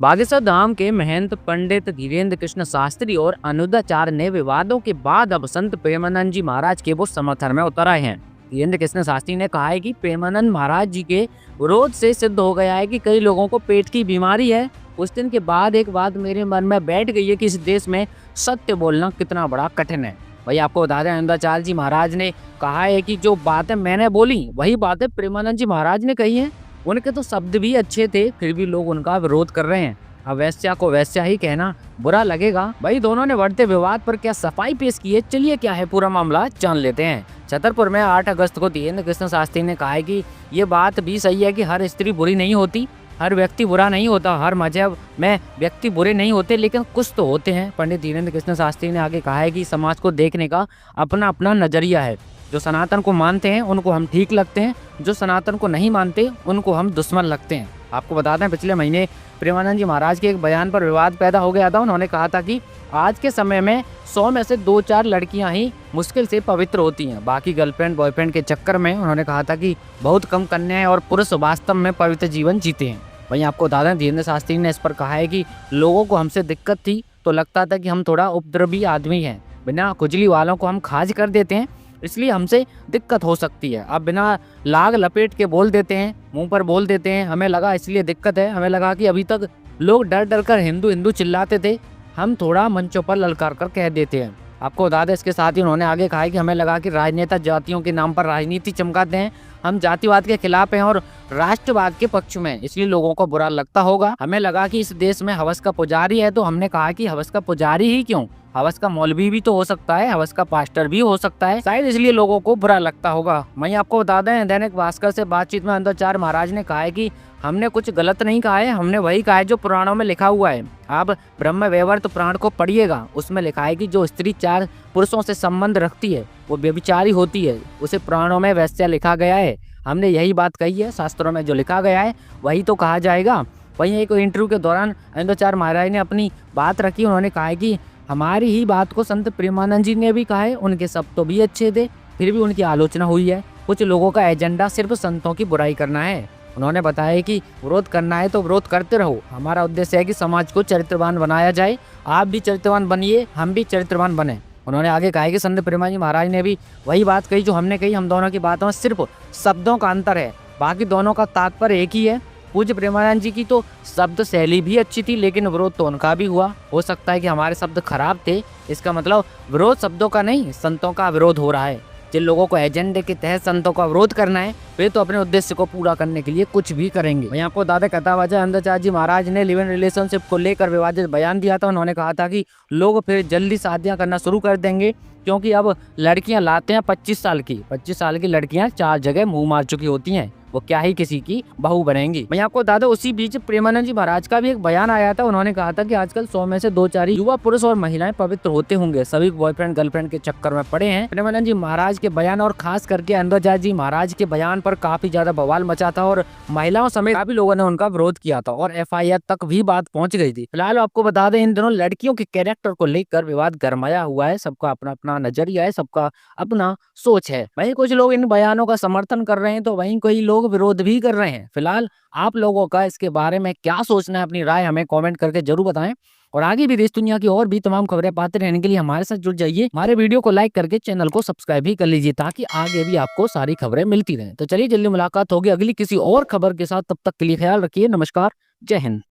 बागेश्वर धाम के महंत पंडित धीरेन्द्र कृष्ण शास्त्री और अनुदाचार्य ने विवादों के बाद अब संत प्रेमानंद जी महाराज के वो समर्थन में उतर आए हैं। धीरेन्द्र कृष्ण शास्त्री ने कहा है कि प्रेमानंद महाराज जी के विरोध से सिद्ध हो गया है कि कई लोगों को पेट की बीमारी है। उस दिन के बाद एक बात मेरे मन में बैठ गई है कि इस देश में सत्य बोलना कितना बड़ा कठिन है। भाई आपको बता दें, अनुदाचार्य जी महाराज ने कहा है कि जो बातें मैंने बोली वही बातें प्रेमानंद जी महाराज ने कही हैं। उनके तो शब्द भी अच्छे थे, फिर भी लोग उनका विरोध कर रहे हैं। अब वैश्या को वैश्या ही कहना बुरा लगेगा। भाई दोनों ने बढ़ते विवाद पर क्या सफाई पेश की है, चलिए क्या है पूरा मामला जान लेते हैं। छतरपुर में 8 अगस्त को धीरेन्द्र कृष्ण शास्त्री ने कहा है कि ये बात भी सही है कि हर स्त्री बुरी नहीं होती, हर व्यक्ति बुरा नहीं होता, हर मजहब में व्यक्ति बुरे नहीं होते, लेकिन कुछ तो होते हैं। पंडित धीरेन्द्र कृष्ण शास्त्री ने आगे कहा है कि समाज को देखने का अपना अपना नजरिया है। जो सनातन को मानते हैं उनको हम ठीक लगते हैं, जो सनातन को नहीं मानते उनको हम दुश्मन लगते हैं। आपको बता दें, पिछले महीने प्रेमानंद जी महाराज के एक बयान पर विवाद पैदा हो गया था। उन्होंने कहा था कि आज के समय में 100 में से 2-4 लड़कियां ही मुश्किल से पवित्र होती हैं, बाकी गर्लफ्रेंड बॉयफ्रेंड के चक्कर में उन्होंने कहा था कि बहुत कम कन्याएं और पुरुष वास्तव में पवित्र जीवन जीते हैं। वहीं आपको बता दें, धीरेन्द्र शास्त्री ने इस पर कहा है कि लोगों को हमसे दिक्कत थी तो लगता था कि हम थोड़ा उपद्रवी आदमी हैं, बिना खुजली वालों को हम खाज कर देते हैं, इसलिए हमसे दिक्कत हो सकती है। अब बिना लाग लपेट के बोल देते हैं, मुंह पर बोल देते हैं, हमें लगा इसलिए दिक्कत है। हमें लगा कि अभी तक लोग डर डर कर हिंदू हिंदू चिल्लाते थे, हम थोड़ा मंचों पर ललकार कर कह देते हैं। आपको बता दें, इसके साथ ही उन्होंने आगे कहा है कि हमें लगा कि राजनेता जातियों के नाम पर राजनीति चमकाते हैं, हम जातिवाद के खिलाफ हैं और राष्ट्रवाद के पक्ष में, इसलिए लोगों को बुरा लगता होगा। हमें लगा कि इस देश में हवस का पुजारी है, तो हमने कहा कि हवस का पुजारी ही क्यों, हवस का मौलवी भी तो हो सकता है, हवस का पास्टर भी हो सकता है, शायद इसलिए लोगों को बुरा लगता होगा। वहीं आपको बता दें, दैनिक भास्कर से बातचीत में अनुदाचार्य महाराज ने कहा है कि हमने कुछ गलत नहीं कहा है, हमने वही कहा है जो पुराणों में लिखा हुआ है। आप ब्रह्म वैवर्त पुराण को पढ़िएगा, उसमें लिखा है कि जो स्त्री 4 पुरुषों से संबंध रखती है वो व्यभिचारी होती है, उसे पुराणों में वैश्या लिखा गया है। हमने यही बात कही है, शास्त्रों में जो लिखा गया है वही तो कहा जाएगा। वहीं एक इंटरव्यू के दौरान अनुदाचार्य महाराज ने अपनी बात रखी। उन्होंने कहा है कि हमारी ही बात को संत प्रेमानंद जी ने भी कहा है, उनके शब्द तो भी अच्छे थे, फिर भी उनकी आलोचना हुई है। कुछ लोगों का एजेंडा सिर्फ संतों की बुराई करना है। उन्होंने बताया कि विरोध करना है तो विरोध करते रहो, हमारा उद्देश्य है कि समाज को चरित्रवान बनाया जाए, आप भी चरित्रवान बनिए, हम भी चरित्रवान बने। उन्होंने आगे कहा कि संत प्रेमानंद जी महाराज ने भी वही बात कही जो हमने कही, हम दोनों की बातों में सिर्फ शब्दों का अंतर है, बाकी दोनों का तात्पर्य एक ही है। पूज्य प्रेमानंद जी की तो शब्द शैली भी अच्छी थी, लेकिन विरोध तो उनका भी हुआ। हो सकता है कि हमारे शब्द खराब थे, इसका मतलब विरोध शब्दों का नहीं, संतों का विरोध हो रहा है। जिन लोगों को एजेंडे के तहत संतों का विरोध करना है, वे तो अपने उद्देश्य को पूरा करने के लिए कुछ भी करेंगे। वहीं आपको दादा कथावाचा अनुदाचार्य जी महाराज ने लिव इन रिलेशनशिप को लेकर विवादित बयान दिया था। उन्होंने कहा था कि लोग फिर जल्दी शादियां करना शुरू कर देंगे, क्योंकि अब लड़कियां लाते हैं 25 साल की, 25 साल की लड़कियां 4 जगह मुंह मार चुकी होती हैं, वो क्या ही किसी की बहू बनेंगी। मैं आपको बता दूं, उसी बीच प्रेमानंद जी महाराज का भी एक बयान आया था। उन्होंने कहा था कि आजकल 100 में से 2-4 युवा पुरुष और महिलाएं पवित्र होते होंगे, सभी बॉयफ्रेंड गर्लफ्रेंड के चक्कर में पड़े हैं। प्रेमानंद जी महाराज के बयान और खास करके अनुदाचार्य जी महाराज के बयान पर काफी ज्यादा बवाल मचा था और महिलाओं समेत काफी लोगों ने उनका विरोध किया था और FIR तक भी बात पहुंच गई थी। फिलहाल आपको बता दें, इन दिनों लड़कियों के कैरेक्टर को लेकर विवाद गरमाया हुआ है, सबका अपना अपना नजरिया है, सबका अपना सोच है। वहीं कुछ लोग इन बयानों का समर्थन कर रहे हैं तो वहीं कई लोग विरोध भी कर रहे हैं। फिलहाल आप लोगों का इसके बारे में क्या सोचना है, अपनी राय हमें कमेंट करके जरूर बताएं और आगे भी देश दुनिया की और भी तमाम खबरें पाते रहने के लिए हमारे साथ जुड़ जाइए। हमारे वीडियो को लाइक करके चैनल को सब्सक्राइब भी कर लीजिए, ताकि आगे भी आपको सारी खबरें मिलती रहें। तो चलिए जल्दी मुलाकात होगी अगली किसी और खबर के साथ, तब तक के लिए ख्याल रखिए। नमस्कार, जय हिंद।